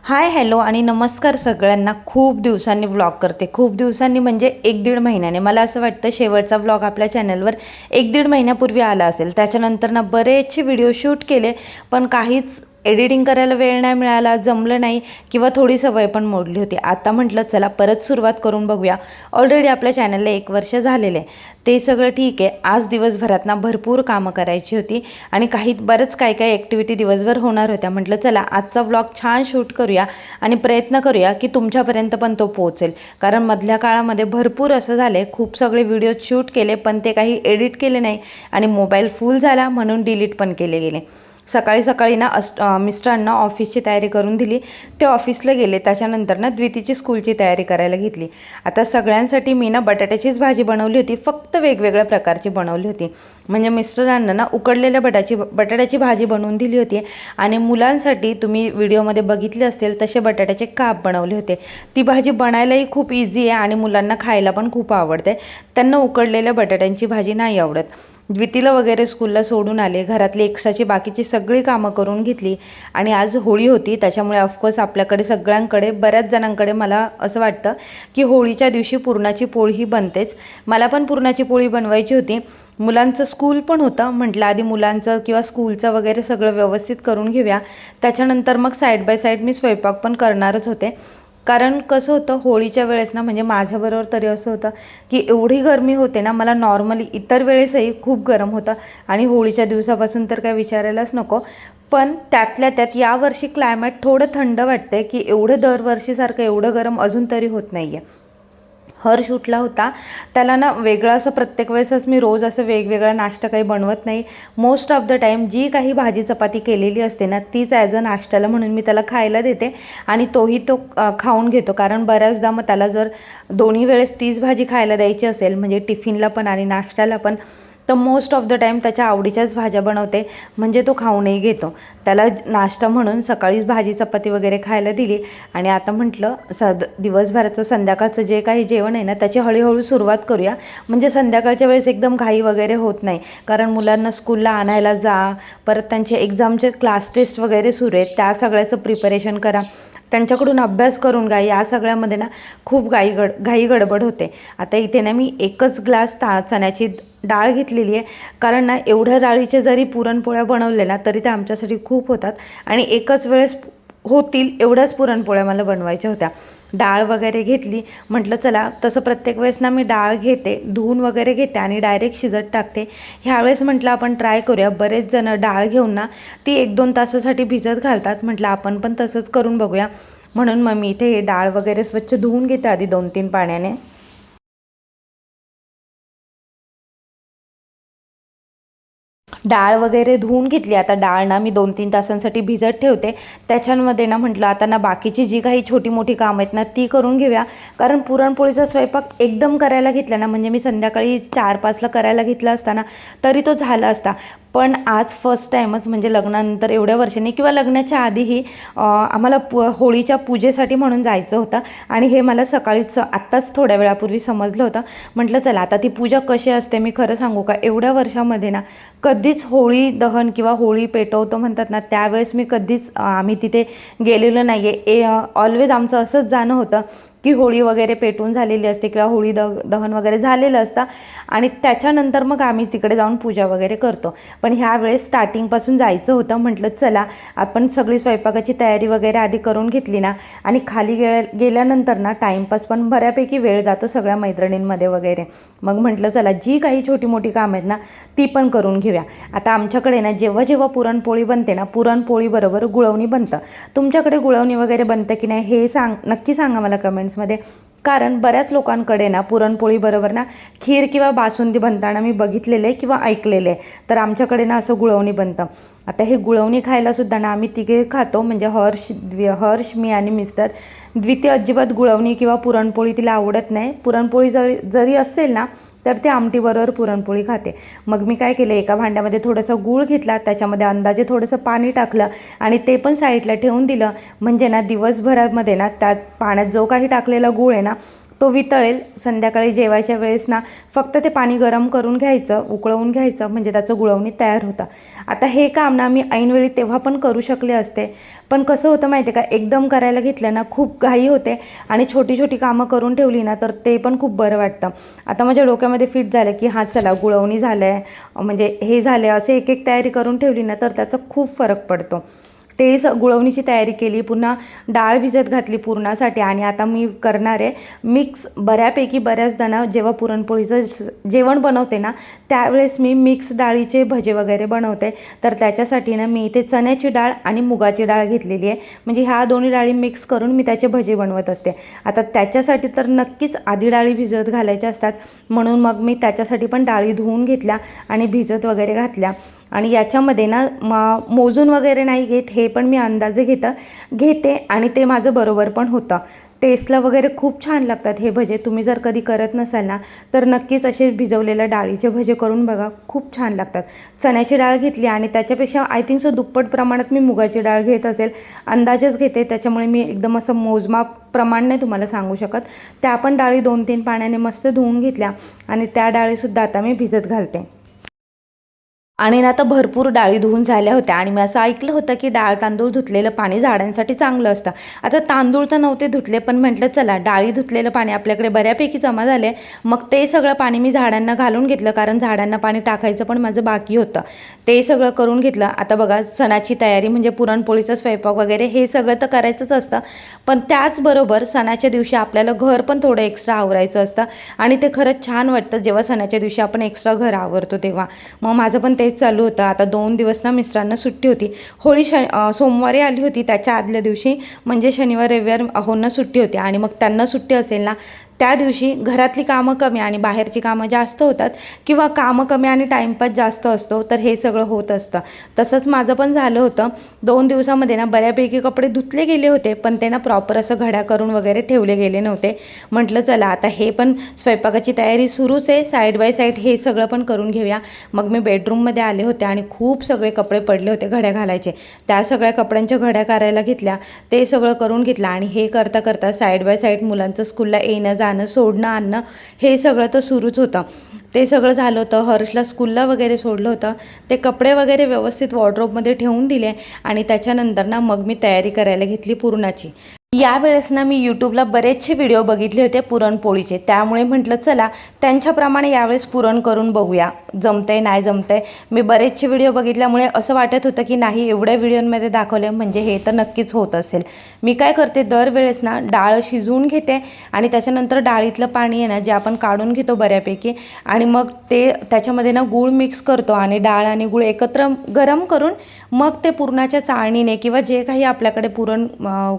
Hi hello आणि नमस्कार सगळ्यांना. खूप दिवसांनी व्लॉग करते, खूप दिवसांनी म्हणजे 1-1.5 महिन्याने. मला असं वाटतं शेवटचा व्लॉग आपल्या चॅनलवर 1-1.5 महिन्यापूर्वी आला असेल. त्याच्यानंतर ना बरेचसे व्हिडिओ शूट केले, पण काहीच एडिटिंग करायला वेळ नाही मिळाला, जमलं नाही किंवा थोडी सवय पण मोडली होती. आता म्हटलं चला परत सुरुवात करून बघूया. ऑलरेडी आपल्या चॅनलला 1 वर्ष झालेलं आहे, ते सगळं ठीक आहे. आज दिवसभरात ना भरपूर कामं करायची होती आणि बरंच काय काय ॲक्टिव्हिटी दिवसभर होणार होत्या. म्हटलं चला आजचा व्लॉग छान शूट करूया आणि प्रयत्न करूया की तुमच्यापर्यंत पण तो पोहोचेल. कारण मधल्या काळामध्ये भरपूर असं झाले, खूप सगळे व्हिडिओ शूट केले पण ते काही एडिट केले नाही आणि मोबाईल फुल झाला म्हणून डिलीट पण केले गेले. सकाळी सकाळी ना मिस्टरांना ऑफिसची तयारी करून दिली, ते ऑफिसला गेले. त्याच्यानंतर ना द्वितीची स्कूलची तयारी करायला घेतली. आता सगळ्यांसाठी मी ना बटाट्याचीच भाजी बनवली होती, फक्त वेगवेगळ्या प्रकारची बनवली होती. म्हणजे मिस्टरांना ना उकडलेल्या बटाट्याची भाजी बनवून दिली होती आणि मुलांसाठी तुम्ही व्हिडिओमध्ये बघितले असतील तसे बटाट्याचे काप बनवले होते. ती भाजी बनायलाही खूप इझी आहे आणि मुलांना खायला पण खूप आवडते. त्यांना उकडलेल्या बटाट्यांची भाजी नाही आवडत. द्वितीला वगैरे स्कूलला सोडून आले, घरातली एक्स्ट्राची बाकीची सगळी कामं करून घेतली आणि आज होळी होती. त्याच्यामुळे ऑफकोर्स आपल्याकडे सगळ्यांकडे, बऱ्याच जणांकडे मला असं वाटतं की होळीच्या दिवशी पुरणाची पोळी ही बनतेच. मला पण पुरणाची पोळी बनवायची होती. मुलांचं स्कूल पण होतं, म्हटलं आधी मुलांचं किंवा स्कूलचं वगैरे सगळं व्यवस्थित करून घेऊया. त्याच्यानंतर मग साईड बाय साईड मी स्वयंपाक पण करणारच होते. कारण कसं होतं होळीच्या वेळेस ना, म्हणजे माझ्याबरोबर तरी असं होतं की एवढी गरमी होते ना, मला नॉर्मली इतर वेळेसही खूप गरम होतं आणि होळीच्या दिवसापासून तर काय विचारायलाच नको. पण त्यातल्या त्यात यावर्षी क्लायमेट थोडं थंड वाटतंय की एवढं दरवर्षीसारखं एवढं गरम अजून तरी होत नाही आहे. हर्ष उठला होता, त्याला ना वेगळं असं प्रत्येक वेळेसच मी रोज असं वेगवेगळा नाश्ता काही बनवत नाही. मोस्ट ऑफ द टाईम जी काही भाजी चपाती केलेली असते ना, तीच ॲज अ नाश्त्याला म्हणून मी त्याला खायला देते आणि तो खाऊन घेतो. कारण बऱ्याचदा मग त्याला जर दोन्ही वेळेस तीच भाजी खायला द्यायची असेल, म्हणजे टिफिनला पण आणि नाश्त्याला पण, तर मोस्ट ऑफ द टाईम त्याच्या आवडीच्याच भाज्या बनवते, म्हणजे तो खाऊनही घेतो. त्याला नाश्ता म्हणून सकाळीच भाजी चपाती वगैरे खायला दिली आणि आता म्हटलं दिवसभराचं संध्याकाळचं जे काही जेवण आहे ना, त्याची हळूहळू सुरुवात करूया. म्हणजे संध्याकाळच्या वेळेस एकदम घाई वगैरे होत नाही. कारण मुलांना स्कूलला आणायला जा, परत त्यांचे एक्झामचे क्लास टेस्ट वगैरे सुरू आहेत, त्या सगळ्याचं प्रिपरेशन करा, त्यांच्याकडून अभ्यास करून घ्या. या सगळ्यामध्ये ना खूप घाई गडबड होते. आता इथे ना मी एकच ग्लास चण्याची डाळ घेतलेली आहे. कारण ना एवढ्या डाळीचे जरी पुरणपोळ्या बनवल्या ना तरी त्या आमच्यासाठी खूप होतात आणि एकच वेळेस होतील एवढ्याच पुरणपोळ्या मला बनवायच्या होत्या. डाळ वगैरे घेतली, म्हटलं चला तसं प्रत्येक वेळेस ना मी डाळ घेते, धुवून वगैरे घेते आणि डायरेक्ट शिजत टाकते. ह्यावेळेस म्हटलं आपण ट्राय करूया. बरेच जण डाळ घेऊन ना ती 1-2 तासासाठी भिजत घालतात, म्हटलं आपण पण तसंच करून बघूया. म्हणून मग मी इथे डाळ वगैरे स्वच्छ धुवून घेते आधी 2-3 पाण्याने. डाळ वगैरे धुवून घेतली. आता डाळ ना मी 2-3 तासांसाठी भिजत ठेवते. त्याच्यामध्ये ना म्हटलं आता ना बाकीची जी काही छोटी मोठी कामं आहेत ना ती करून घेऊया. कारण पुरणपोळीचा स्वयंपाक एकदम करायला घेतला ना, म्हणजे मी संध्याकाळी 4-5ला करायला घेतला असताना तरी तो झाला असता. पण आज फर्स्ट टाईमच, म्हणजे लग्नानंतर एवढ्या वर्षांनी किंवा लग्नाच्या आधीही आम्हाला होळीच्या पूजेसाठी म्हणून जायचं होतं आणि हे मला सकाळीच आत्ताच थोड्या वेळापूर्वी समजलं होतं. म्हटलं चला आता ती पूजा कशी असते मी खरं सांगू का, एवढ्या वर्षामध्ये ना कधीच होळी दहन किंवा होळी पेटवतो म्हणतात ना, त्यावेळेस मी कधीच आम्ही तिथे गेलेलो नाही आहे. ऑलवेज आमचं असंच जाणं होतं की होळी वगैरे पेटून झालेली असते किंवा होळी दहन वगैरे झालेलं असतं आणि त्याच्यानंतर मग आम्ही तिकडे जाऊन पूजा वगैरे करतो. पण ह्यावेळेस स्टार्टिंगपासून जायचं होतं. म्हटलं चला आपण सगळी स्वयंपाकाची तयारी वगैरे आधी करून घेतली ना, आणि खाली गेल्यानंतर ना टाईमपास पण बऱ्यापैकी वेळ जातो सगळ्या मैत्रिणींमध्ये वगैरे. मग म्हटलं चला जी काही छोटी मोठी कामं आहेत ना ती पण करून घेऊया. आता आमच्याकडे ना जेव्हा जेव्हा पुरणपोळी बनते ना, पुरणपोळीबरोबर गुळवणी बनतं. तुमच्याकडे गुळवणी वगैरे बनतं की नाही हे नक्की सांगा मला कमेंट्समध्ये. कारण बऱ्याच लोकांकडे ना पुरणपोळीबरोबर ना खीर किंवा बासुंदी बनताना मी बघितलेलं आहे किंवा ऐकलेलं आहे. तर आमच्याकडे ना असं गुळवणी बनतं. आता हे गुळवणी खायलासुद्धा ना आम्ही तिघे खातो, म्हणजे हर्ष, मी आणि मिस्टर. द्विती अजिबात गुळवणी किंवा पुरणपोळी तिला आवडत नाही. पुरणपोळी जरी असेल ना तर ते आमटीबरोबर पुरणपोळी खाते. मग मी काय केलं, एका भांड्यामध्ये थोडंसं गूळ घेतला, त्याच्यामध्ये अंदाजे थोडंसं पाणी टाकलं आणि ते पण साईडला ठेवून दिलं. म्हणजे ना दिवसभरामध्ये ना त्यात पाण्यात जो काही टाकलेला गूळ आहे ना तो वितळेल. संध्याकाळी जेवायच्या वेळेस ना फक्त ते पाणी गरम करून घ्यायचं, उकळवून घ्यायचं, म्हणजे त्याचं गुळवणी तयार होतं. आता हे काम ना मी ऐनवेळी तेव्हा पण करू शकले असते, पण कसं होतं माहिती आहे का, एकदम करायला घेतलं ना खूप घाई होते आणि छोटी छोटी कामं करून ठेवली ना तर ते पण खूप बरं वाटतं. आता माझ्या डोक्यामध्ये फिट झालं की हां चला गुळवणी झालं आहे, म्हणजे हे झालं आहे, असे एक एक तयारी करून ठेवली ना तर त्याचा खूप फरक पडतो. गुळवणीची तयारी केली, पुन्हा डाळ भिजत घातली पुरणासाठी. आणि आता मी करणार आहे मिक्स. बऱ्याचदा ना जेव्हा पुरणपोळीचं जेवण बनवते ना त्यावेळेस मी मिक्स डाळीचे भजे वगैरे बनवते. तर त्याच्यासाठी ना मी इथे चण्याची डाळ आणि मुगाची डाळ घेतलेली आहे, म्हणजे ह्या दोन्ही डाळी मिक्स करून मी त्याचे भजे बनवत असते. आता त्याच्यासाठी तर नक्कीच आधी डाळी भिजत घालायच्या असतात, म्हणून मग मी त्याच्यासाठी पण डाळी धुवून घेतल्या आणि भिजत वगैरे घातल्या. आणि याच्यामध्ये ना मोजून वगैरे नाही घेत, हे पण मी अंदाजे घेते आणि ते माझं बरोबर पण होतं. टेस्टला वगैरे खूप छान लागतात हे भजे. तुम्ही जर कधी करत नसाल ना तर नक्कीच असे भिजवलेल्या डाळीचे भजे करून बघा, खूप छान लागतात. चण्याची डाळ घेतली आणि त्याच्यापेक्षा आय थिंक सो दुप्पट प्रमाणात मी मुगाची डाळ घेत असेल, अंदाजेच घेते, त्याच्यामुळे मी एकदम असं मोजमाप प्रमाण नाही तुम्हाला सांगू शकत. त्या पण डाळी 2-3 पाण्याने मस्त धुवून घेतल्या आणि त्या डाळीसुद्धा आता मी भिजत घालते. आणि ना आता भरपूर डाळी धुवून झाल्या होत्या आणि मी असं ऐकलं होतं की डाळ तांदूळ धुतलेलं पाणी झाडांसाठी चांगलं असतं. आता तांदूळ तर नव्हते धुतले, पण म्हटलं चला डाळी धुतलेलं पाणी आपल्याकडे बऱ्यापैकी जमा झाले, मग ते सगळं पाणी मी झाडांना घालून घेतलं, कारण झाडांना पाणी टाकायचं पण माझं बाकी होतं. ते सगळं करून घेतलं. आता बघा सणाची तयारी म्हणजे पुरणपोळीचा स्वयंपाक वगैरे हे सगळं तर करायचंच असतं, पण त्याचबरोबर सणाच्या दिवशी आपल्याला घर पण थोडं एक्स्ट्रा आवरायचं असतं आणि ते खरंच छान वाटतं जेव्हा सणाच्या दिवशी आपण एक्स्ट्रा घर आवरतो तेव्हा. मग माझं पण तेच चालू होतं. आता 2 दिवस ना मिस्टरांना सुट्टी होती. होळी सोमवारी आली होती, त्याच्या आदल्या दिवशी म्हणजे शनिवार रविवार अहोंना सुट्टी होती आणि मग त्यांना सुट्टी असेल ना त्या दिवशी घरातली कामं कमी आणि बाहेरची कामं जास्त होतात, किंवा कामं कमी आणि टाईमपास जास्त असतो, तर हे सगळं होत असतं. तसंच माझं पण झालं होतं. 2 दिवसामध्ये ना बऱ्यापैकी कपडे धुतले गेले होते, पण ते ना प्रॉपर असं घड्या करून वगैरे ठेवले गेले नव्हते. म्हटलं चला आता हे पण स्वयंपाकाची तयारी सुरूच आहे, साईड बाय साईड हे सगळं पण करून घेऊया. मग मी बेडरूममध्ये आले होते आणि खूप सगळे कपडे पडले होते घड्या घालायचे. त्या सगळ्या कपड्यांच्या घड्या करायला घेतल्या, ते सगळं करून घेतलं आणि हे करता करता साईड बाय साईड मुलांचं स्कूलला येणं जाणं, सोडणं आणणं, हे सगळं तर सुरूच होतं. ते सगळं झालं होतं. हर्षला स्कूलला वगैरे सोडलं होतं. ते कपडे वगैरे व्यवस्थित वॉर्डरोबमध्ये ठेवून दिले आणि त्याच्यानंतर ना मग मी तयारी करायला घेतली पुरणाची. यावेळेस ना मी यूट्यूबला बरेचसे व्हिडिओ बघितले होते पुरणपोळीचे, त्यामुळे म्हटलं चला त्यांच्याप्रमाणे यावेळेस पुरण करून बघूया, जमतंय नाही जमतंय. मी बरेचसे व्हिडिओ बघितल्यामुळे असं वाटत होतं की नाही एवढ्या व्हिडिओमध्ये दाखवले म्हणजे हे तर नक्कीच होत असेल. मी काय करते, दरवेळेस ना डाळ शिजवून घेते आणि त्याच्यानंतर डाळीतलं पाणी आहे ना जे आपण काढून घेतो बऱ्यापैकी, आणि मग ते त्याच्यामध्ये ना गूळ मिक्स करतो आणि डाळ आणि गूळ एकत्र गरम करून मग ते पुरणाच्या चाळणीने किंवा जे काही आपल्याकडे पुरण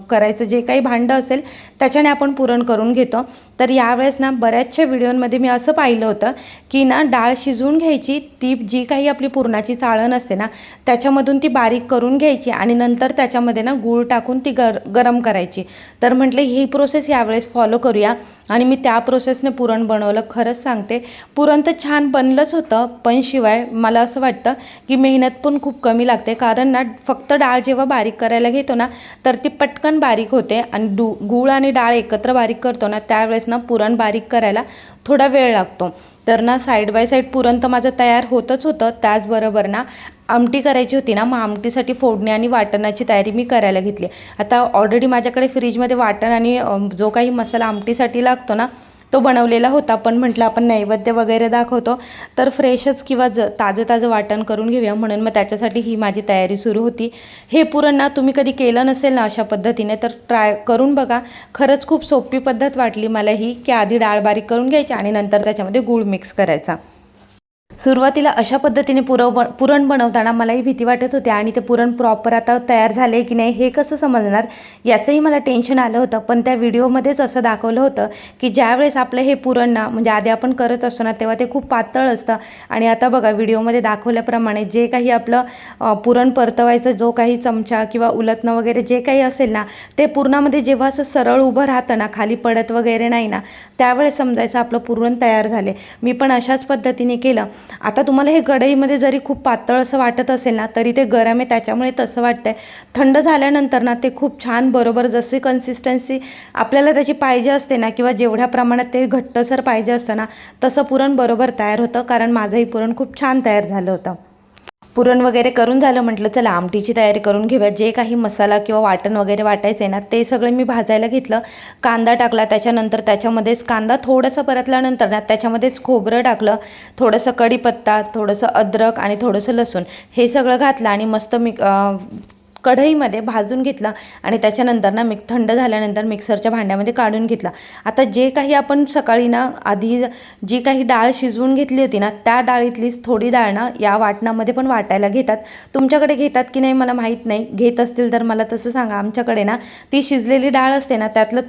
करायचं जे काही भांडं असेल त्याच्याने आपण पुरण करून घेतो. तर यावेळेस ना बऱ्याचशा व्हिडिओमध्ये मी असं पाहिलं होतं की ना डाळ शिजवून घ्यायची, ती जी काही आपली पुरणाची चाळण असते ना त्याच्यामधून ती बारीक करून घ्यायची आणि नंतर त्याच्यामध्ये ना गूळ टाकून ती गरम करायची. तर म्हटलं ही प्रोसेस यावेळेस फॉलो करूया आणि मी त्या प्रोसेसने पुरण बनवलं. खरंच सांगते पुरण तर छान बनलंच होतं, पण शिवाय मला असं वाटतं की मेहनत पण खूप कमी लागते, कारण ना फक्त डाळ जेव्हा बारीक करायला घेतो ना तर ती पटकन बारीक होते आणि गूळ आणि डाळ एकत्र बारीक करतो ना त्यावेळेस ना पुरण बारीक करायला थोडा वेळ लागतो. तर ना साईड बाय साईड पुरण तर माझं तयार होतच होतं, त्याचबरोबर ना आमटी करायची होती ना, मग आमटीसाठी फोडणी आणि वाटणाची तयारी मी करायला घेतली. आता ऑलरेडी माझ्याकडे फ्रीजमध्ये वाटण आणि जो काही मसाला आमटीसाठी लागतो ना तो बनवलेला होता, पण म्हटलं आपण नैवेद्य वगैरे दाखवतो तर फ्रेशच किंवा ताजं वाटण करून घेऊया, म्हणून मग त्याच्यासाठी ही माझी तयारी सुरू होती. हे पुरण ना तुम्ही कधी केलं नसेल ना अशा पद्धतीने तर ट्राय करून बघा. खरंच खूप सोपी पद्धत वाटली मला ही, की आधी डाळ बारीक करून घ्यायची आणि नंतर त्याच्यामध्ये गूळ मिक्स करायचा. सुरुवातीला अशा पद्धतीने पुरण बनवताना मलाही भीती वाटत होती आणि ते पुरण प्रॉपर आता तयार झाले की नाही हे कसं समजणार याचंही मला टेन्शन आलं होतं. पण त्या व्हिडिओमध्येच असं दाखवलं होतं की ज्यावेळेस आपलं हे पुरण ना म्हणजे आधी आपण करत असतो ना तेव्हा ते खूप पातळ असतं आणि आता बघा व्हिडिओमध्ये दाखवल्याप्रमाणे जे काही आपलं पुरण परतवायचं जो काही चमचा किंवा उलटणं वगैरे जे काही असेल ना ते पुरणामध्ये जेव्हा असं सरळ उभं राहतं ना, खाली पडत वगैरे नाही ना, त्यावेळेस समजायचं आपलं पुरण तयार झाले. मी पण अशाच पद्धतीने केलं आता तुम्हाला हे कढईमध्ये जरी खूप पातळ असं वाटत असेल ना, तरी ते गरम आहे त्याच्यामुळे तसं वाटतंय. थंड झाल्यानंतर ना ते खूप छान बरोबर जशी कन्सिस्टन्सी आपल्याला त्याची पाहिजे असते ना, किंवा जेवढ्या प्रमाणात ते घट्टसर पाहिजे असतं ना, तसं पुरण बरोबर तयार होतं. कारण माझंही पुरण खूप छान तयार झालं होतं. पुरण वगैरे करून झालं, म्हटलं चला आमटीची तयारी करून घेऊया. जे काही मसाला किंवा वाटण वगैरे वाटायचं आहे ना, ते सगळं मी भाजायला घेतलं. कांदा टाकला, त्याच्यानंतर त्याच्यामध्येच कांदा थोडासा परतल्यानंतर ना त्याच्यामध्येच खोबरं टाकलं, थोडंसं कढीपत्ता, थोडंसं अद्रक आणि थोडंसं लसूण हे सगळं घातलं आणि मस्त कढईमध्ये भाजून घेतला. आणि त्याच्यानंतर ना थंड झाल्यानंतर मिक्सरच्या भांड्यामध्ये काढून घेतला. आता जे काही आपण सकाळी ना आधी जी काही डाळ शिजवून घेतली होती ना, त्या डाळीतलीच थोडी डाळ ना या वाटणामध्ये पण वाटायला घेतात. तुमच्याकडे घेतात की नाही मला माहीत नाही, घेत असतील तर मला तसं सांगा. आमच्याकडे ना ती शिजलेली डाळ असते ना, त्यातलं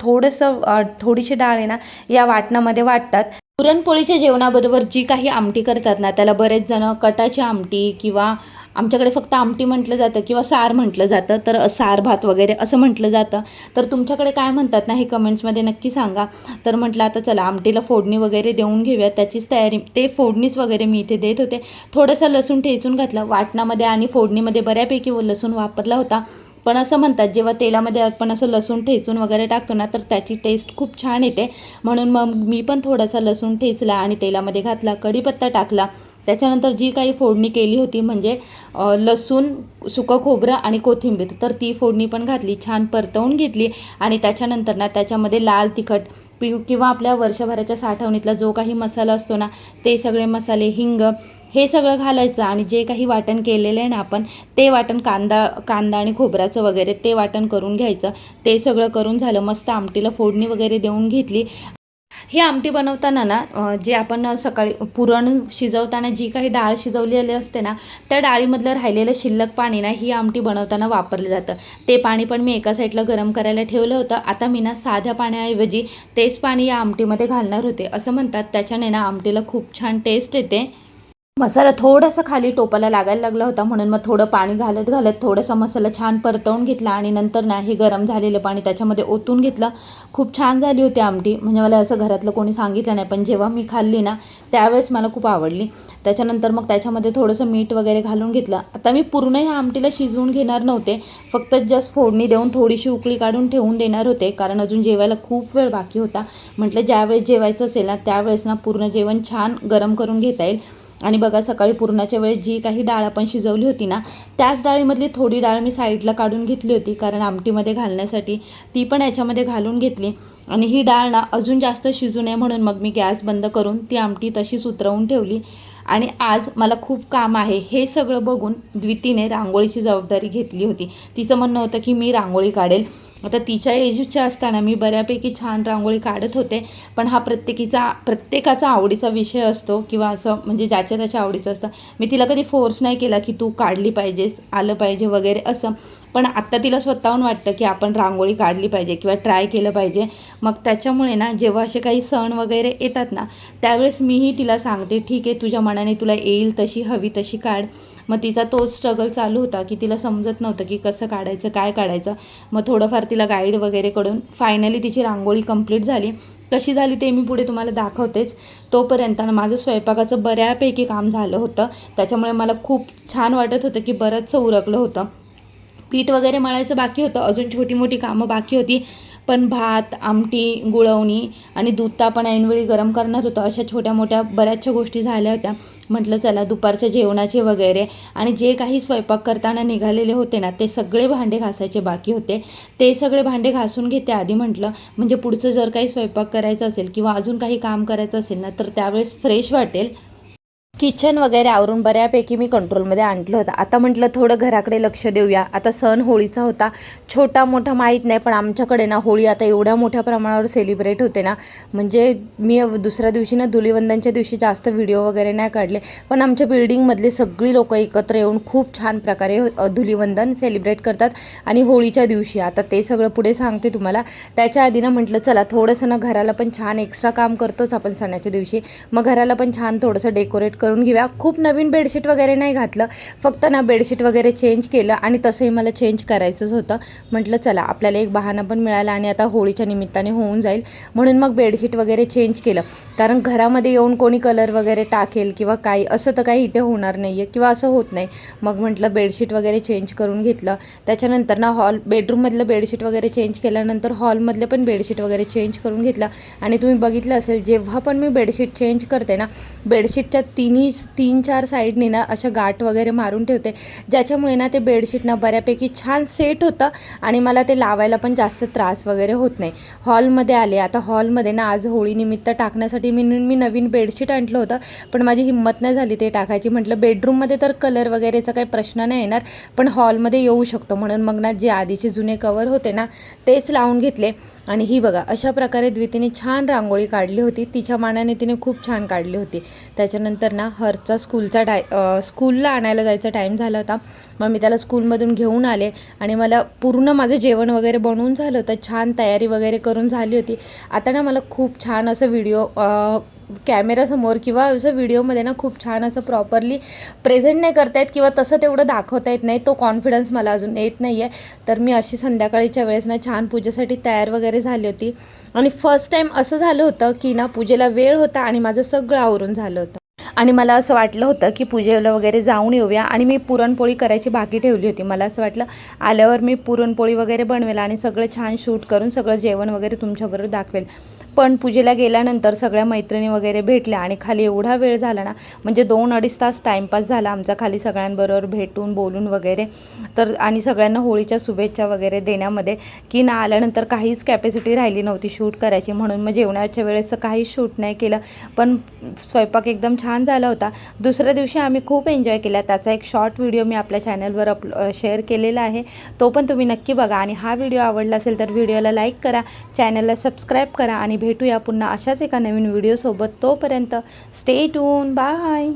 थोडीशी डाळ आहे ना या वाटणामध्ये वाटतात. पुरणपोळीच्या जेवणाबरोबर जी काही आमटी करतात ना, त्याला बरेच जण कटाची आमटी किंवा आमच्याकडे फक्त आमटी म्हटलं जातं किंवा सार म्हटलं जातं, तर सार भात वगैरे असं म्हटलं जातं. तर तुमच्याकडे काय म्हणतात ना हे कमेंट्समध्ये नक्की सांगा. तर म्हटलं आता चला आमटीला फोडणी वगैरे देऊन घेऊया, त्याचीच तयारी. ते फोडणीच वगैरे मी इथे देत होते. थोडंसं लसूण ठेचून घातलं वाटणामध्ये आणि फोडणीमध्ये बऱ्यापैकी लसूण वापरला होता. पण असं म्हणतात जेव्हा तेलामध्ये आपण असं लसूण ठेचून वगैरे टाकतो ना, तर त्याची टेस्ट खूप छान येते. म्हणून मग मी पण थोडासा लसूण ठेचला आणि तेलामध्ये घातला, कढीपत्ता टाकला. त्याच्यानंतर जी काही फोडणी केली होती म्हणजे लसूण, सुकं खोबरं आणि कोथिंबीर, तर ती फोडणी पण घातली, छान परतवून घेतली. आणि त्याच्यानंतर ना त्याच्यामध्ये लाल तिखट किंवा आपल्या वर्षभराच्या साठवणीतला जो काही मसाला असतो ना, ते सगळे मसाले, हिंग हे सगळं घालायचं. आणि जे काही वाटण केलेलं आहे ना आपण, ते वाटण कांदा आणि खोबऱ्याचं वगैरे ते वाटण करून घ्यायचं. ते सगळं करून झालं, मस्त आमटीला फोडणी वगैरे देऊन घेतली. ही आमटी बनवताना ना जे आपण सकाळी पुरण शिजवताना जी काही डाळ शिजवलेली असते ना, त्या डाळीमधलं राहिलेलं शिल्लक पाणी ना ही आमटी बनवताना वापरलं जातं. ते पाणी पण मी एका साईडला गरम करायला ठेवलं होतं. आता मी ना साध्या पाण्याऐवजी तेच पाणी या आमटीमध्ये घालणार होते. असं म्हणतात त्याच्याने ना आमटीला खूप छान टेस्ट येते. मसाला थोडासा खाली टोपाला लागायला लागला होता, म्हणून मग थोडं पाणी घालत घालत थोडासा मसाला छान परतवून घेतला. आणि नंतर ना हे गरम झालेलं पाणी त्याच्यामध्ये ओतून घेतलं. खूप छान झाली होती आमटी. म्हणजे मला असं घरातलं कोणी सांगितलं नाही, पण जेव्हा मी खाल्ली ना त्यावेळेस मला खूप आवडली. त्याच्यानंतर मग त्याच्यामध्ये थोडंसं मीठ वगैरे घालून घेतलं. आता मी पूर्ण ह्या आमटीला शिजवून घेणार नव्हते, फक्त जस्ट फोडणी देऊन थोडीशी उकळी काढून ठेवून देणार होते, कारण अजून जेवायला खूप वेळ बाकी होता. म्हटलं ज्यावेळेस जेवायचं असेल ना त्यावेळेस ना पूर्ण जेवण छान गरम करून घेता येईल. आणि बघा सकाळी पुरणाच्या वेळेस जी काही डाळ आपण शिजवली होती ना, त्याच डाळीमधली थोडी डाळ मी साईडला काढून घेतली होती, कारण आमटीमध्ये घालण्यासाठी. ती पण याच्यामध्ये घालून घेतली. आणि ही डाळ ना अजून जास्त शिजू नये म्हणून मग मी गॅस बंद करून ती आमटी तशीच उतरवून ठेवली. आणि आज मला खूप काम आहे हे सगळं बघून द्वितीने रांगोळीची जबाबदारी घेतली होती. तिचं म्हणणं होतं की मी रांगोळी काढेल. आता तिच्या एजच्या असताना मी बऱ्यापैकी छान रांगोळी काढत होते, पण हा प्रत्येकाचा आवडीचा विषय असतो, किंवा असं म्हणजे ज्याच्या त्याच्या आवडीचं असतं. मी तिला कधी फोर्स नाही केला की तू काढली पाहिजेस, आलं पाहिजे वगैरे असं. पण आत्ता तिला स्वतःहून वाटतं की आपण रांगोळी काढली पाहिजे किंवा ट्राय केलं पाहिजे. मग त्याच्यामुळे ना जेव्हा असे काही सण वगैरे येतात ना, त्यावेळेस मीही तिला सांगते ठीक आहे तुझ्या मनाने तुला येईल तशी हवी तशी काढ. मग तिचा तोच स्ट्रगल चालू होता की तिला समजत नव्हतं की कसं काढायचं, काय काढायचं. मग थोडंफार तिला गाईड वगैरे कडून फायनली तिची रांगोळी कंप्लीट झाली. कशी झाली ते मी पुढे तुम्हाला दाखवतेच. तोपर्यंत माझं स्वयंपाकाचं बऱ्यापैकी काम झालं होतं, त्याच्यामुळे मला खूप छान वाटत होतं की बरंचसं उरकलं होतं. पीठ वगैरे मळायचं बाकी होतं, अजून छोटी मोठी कामं बाकी होती. पण भात, आमटी, गुळवणी आणि दूध तापण ऐनवेळी गरम करणार होतं, अशा छोट्या मोठ्या बऱ्याचशा गोष्टी झाल्या होत्या. म्हटलं चला दुपारच्या जेवणाचे वगैरे आणि जे काही स्वयंपाक करताना निघालेले होते ना, ते सगळे भांडे घासायचे बाकी होते. ते सगळे भांडे घासून घेते आधी म्हटलं, म्हणजे पुढचं जर काही स्वयंपाक करायचं असेल किंवा अजून काही काम करायचं असेल ना, तर त्यावेळेस फ्रेश वाटेल. किचन वगैरे आवरून बऱ्यापैकी मी कंट्रोलमध्ये आणलं होतं. आता म्हटलं थोडं घराकडे लक्ष देऊया. आता सण होळीचा होता, छोटा मोठा माहीत नाही, पण आमच्याकडे ना होळी आता एवढ्या मोठ्या प्रमाणावर सेलिब्रेट होते ना, म्हणजे मी दुसऱ्या दिवशी ना धुलिवंदनच्या दिवशी जास्त व्हिडिओ वगैरे नाही काढले, पण आमच्या बिल्डिंगमधली सगळी लोकं एकत्र येऊन खूप छान प्रकारे धुलिवंदन सेलिब्रेट करतात. आणि होळीच्या दिवशी आता ते सगळं पुढे सांगते तुम्हाला. त्याच्या आधी ना म्हटलं चला थोडंसं ना घराला पण छान एक्स्ट्रा काम करतोच आपण सणाच्या दिवशी, मग घराला पण छान थोडंसं डेकोरेट करून करून घेऊया. खूप नवीन बेडशीट वगैरे नाही घातलं, फक्त ना बेडशीट वगैरे चेंज केलं आणि तसंही मला चेंज करायचंच होतं. म्हटलं चला आपल्याला एक बहाणा पण मिळाला आणि आता होळीच्या निमित्ताने होऊन जाईल, म्हणून मग बेडशीट वगैरे चेंज केलं. कारण घरामध्ये येऊन कोणी कलर वगैरे टाकेल किंवा काही असं तर काही इथे होणार नाही आहे किंवा असं होत नाही. मग म्हटलं बेडशीट वगैरे चेंज करून घेतलं. त्याच्यानंतर ना बेडरूममधलं बेडशीट वगैरे चेंज केल्यानंतर हॉलमधलं पण बेडशीट वगैरे चेंज करून घेतलं. आणि तुम्ही बघितलं असेल, जेव्हा पण मी बेडशीट चेंज करते ना, बेडशीटच्या 3-4 साईडनी ना अशा गाठ वगैरे मारून ठेवते, ज्याच्यामुळे ना ते बेडशीट ना बऱ्यापैकी छान सेट होतं आणि मला ते लावायला पण जास्त त्रास वगैरे होत नाही. हॉलमध्ये आले. आता हॉलमध्ये ना आज होळीनिमित्त टाकण्यासाठी मी नवीन बेडशीट आणलं होतं, पण माझी हिंमत नाही झाली ते टाकायची. म्हटलं बेडरूममध्ये तर कलर वगैरेचा काही प्रश्न नाही येणार, पण हॉलमध्ये येऊ शकतो, म्हणून मग ना जे आधीचे जुने कवर होते ना तेच लावून घेतले. आणि ही बघा अशा प्रकारे द्वितीने छान रांगोळी काढली होती. तिच्या मानाने तिने खूप छान काढली होती. त्याच्यानंतर ना हरचा स्कूलला आणायला जायचा टाईम झाला होता. मग मी त्याला स्कूलमधून घेऊन आले आणि मला पूर्ण माझं जेवण वगैरे बनवून झालं होतं, छान तयारी वगैरे करून झाली होती. आता ना मला खूप छान असं व्हिडिओ कॅमेरासमोर किंवा असं व्हिडिओमध्ये ना खूप छान असं प्रॉपरली प्रेझेंट नाही करता येत किंवा तसं तेवढं दाखवता येत नाही, तो कॉन्फिडन्स मला अजून येत नाही आहे. तर मी अशी संध्याकाळीच्या वेळेस ना छान पूजेसाठी तयार वगैरे झाली होती. आणि फर्स्ट टाईम असं झालं होतं की ना पूजेला वेळ होता आणि माझं सगळं आवरून झालं होतं. आणि मला असं वाटलं होतं की पूजेला वगैरे जाऊन येऊया, आणि मी पुरणपोळी करायची बाकी ठेवली होती. मला असं वाटलं आल्यावर मी पुरणपोळी वगैरे बनवेल आणि सगळं छान शूट करून सगळं जेवण वगैरे तुमच्याबरोबर दाखवेल. पण पूजेला गेल्यानंतर सगळ्या मैत्रिणी वगैरे भेटल्या आणि खाली एवढा वेळ झाला ना, म्हणजे 2-2.5 तास टाईमपास झाला आमचा खाली सगळ्यांबरोबर भेटून बोलून वगैरे. तर आणि सगळ्यांना होळीच्या शुभेच्छा वगैरे देण्यामध्ये की ना आल्यानंतर काहीच कॅपॅसिटी राहिली नव्हती शूट करायची, म्हणून मग जेवणाच्या वेळेस काहीच शूट नाही केलं. पण स्वयंपाक एकदम छान झाला होता. दुसऱ्या दिवशी आम्ही खूप एन्जॉय केला. त्याचा एक शॉर्ट व्हिडिओ मी आपल्या चॅनलवर शेअर केलेला आहे, तो पण तुम्ही नक्की बघा. आणि हा व्हिडिओ आवडला असेल तर व्हिडिओला लाईक करा, चॅनलला सबस्क्राईब करा आणि भेटूया पुन्हा अशाच एका नवीन व्हिडिओसोबत. तोपर्यंत स्टे ट्यून. बाय.